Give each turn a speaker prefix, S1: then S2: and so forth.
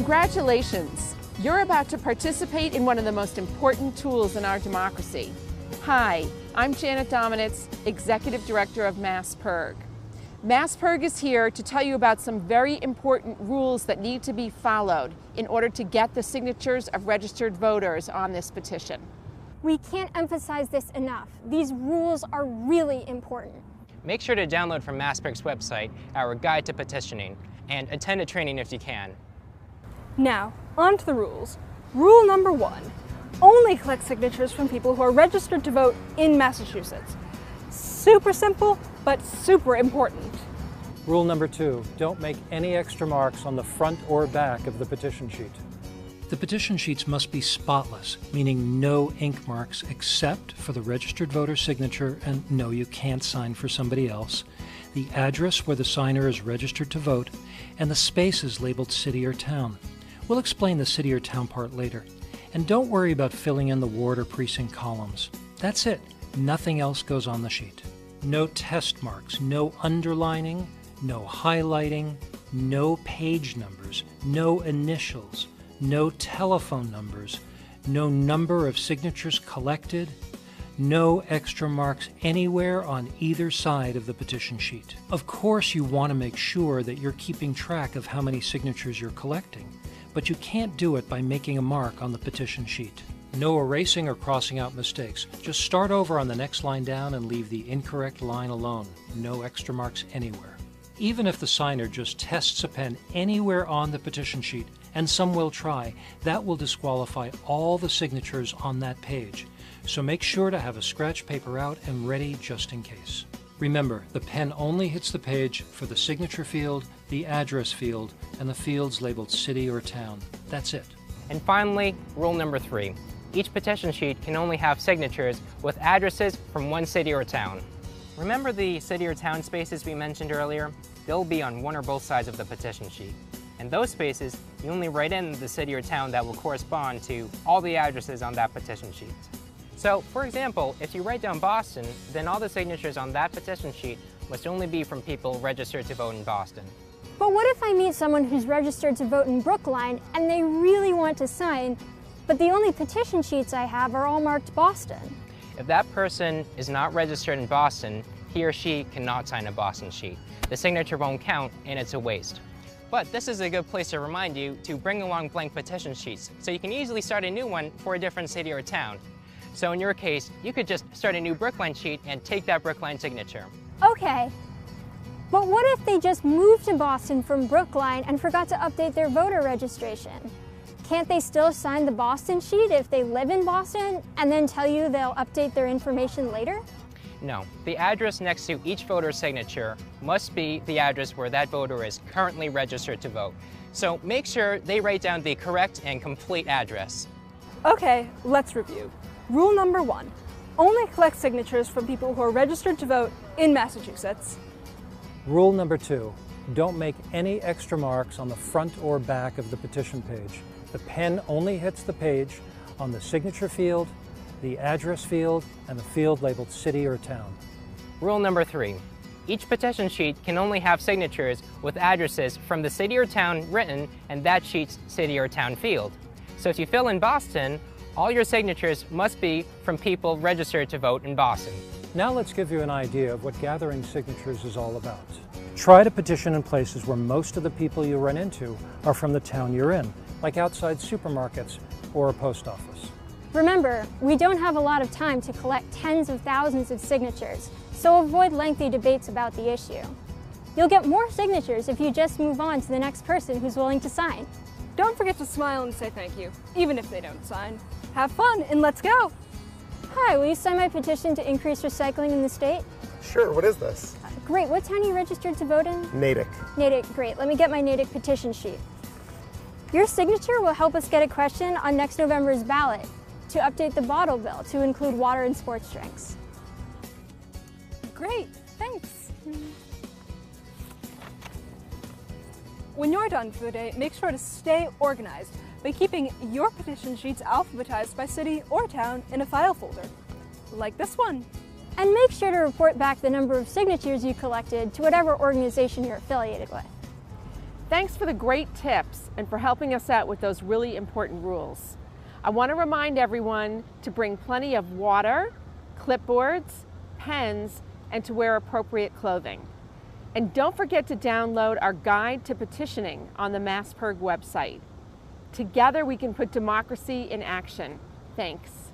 S1: Congratulations! You're about to participate in one of the most important tools in our democracy. Hi, I'm Janet Dominitz, Executive Director of MassPIRG. MassPIRG is here to tell you about some very important rules that need to be followed in order to get the signatures of registered voters on this petition.
S2: We can't emphasize this enough. These rules are really important.
S3: Make sure to download from MassPIRG's website our guide to petitioning and attend a training if you can.
S4: Now, on to the rules. Rule number 1, only collect signatures from people who are registered to vote in Massachusetts. Super simple, but super important.
S5: Rule number 2, don't make any extra marks on the front or back of the petition sheet. The petition sheets must be spotless, meaning no ink marks except for the registered voter signature, and no, you can't sign for somebody else, the address where the signer is registered to vote, and the spaces labeled city or town. We'll explain the city or town part later. And don't worry about filling in the ward or precinct columns. That's it. Nothing else goes on the sheet. No test marks, no underlining, no highlighting, no page numbers, no initials, no telephone numbers, no number of signatures collected, no extra marks anywhere on either side of the petition sheet. Of course, you want to make sure that you're keeping track of how many signatures you're collecting, but you can't do it by making a mark on the petition sheet. No erasing or crossing out mistakes. Just start over on the next line down and leave the incorrect line alone. No extra marks anywhere. Even if the signer just tests a pen anywhere on the petition sheet, and some will try, that will disqualify all the signatures on that page. So make sure to have a scratch paper out and ready just in case. Remember, the pen only hits the page for the signature field, the address field, and the fields labeled city or town. That's it.
S3: And finally, rule number 3. Each petition sheet can only have signatures with addresses from one city or town. Remember the city or town spaces we mentioned earlier? They'll be on one or both sides of the petition sheet. And those spaces, you only write in the city or town that will correspond to all the addresses on that petition sheet. So, for example, if you write down Boston, then all the signatures on that petition sheet must only be from people registered to vote in Boston.
S2: But what if I meet someone who's registered to vote in Brookline and they really want to sign, but the only petition sheets I have are all marked Boston?
S3: If that person is not registered in Boston, he or she cannot sign a Boston sheet. The signature won't count and it's a waste. But this is a good place to remind you to bring along blank petition sheets so you can easily start a new one for a different city or town. So in your case, you could just start a new Brookline sheet and take that Brookline signature.
S2: Okay, but what if they just moved to Boston from Brookline and forgot to update their voter registration? Can't they still sign the Boston sheet if they live in Boston and then tell you they'll update their information later?
S3: No, the address next to each voter's signature must be the address where that voter is currently registered to vote. So make sure they write down the correct and complete address.
S4: Okay, let's review. Rule number 1, only collect signatures from people who are registered to vote in Massachusetts.
S5: Rule number 2, don't make any extra marks on the front or back of the petition page. The pen only hits the page on the signature field, the address field, and the field labeled city or town.
S3: Rule number 3, each petition sheet can only have signatures with addresses from the city or town written in that sheet's city or town field. So if you fill in Boston, all your signatures must be from people registered to vote in Boston.
S5: Now let's give you an idea of what gathering signatures is all about. Try to petition in places where most of the people you run into are from the town you're in, like outside supermarkets or a post office.
S2: Remember, we don't have a lot of time to collect tens of thousands of signatures, so avoid lengthy debates about the issue. You'll get more signatures if you just move on to the next person who's willing to sign.
S4: Don't forget to smile and say thank you, even if they don't sign. Have fun and let's go!
S2: Hi, will you sign my petition to increase recycling in the state?
S6: Sure, what is this?
S2: Great, what town are you registered to vote in?
S6: Natick.
S2: Natick, great. Let me get my Natick petition sheet. Your signature will help us get a question on next November's ballot to update the bottle bill to include water and sports drinks.
S4: Great, thanks. When you're done for the day, make sure to stay organized by keeping your petition sheets alphabetized by city or town in a file folder, like this one.
S2: And make sure to report back the number of signatures you collected to whatever organization you're affiliated with.
S1: Thanks for the great tips and for helping us out with those really important rules. I want to remind everyone to bring plenty of water, clipboards, pens, and to wear appropriate clothing. And don't forget to download our guide to petitioning on the MassPIRG website. Together we can put democracy in action. Thanks.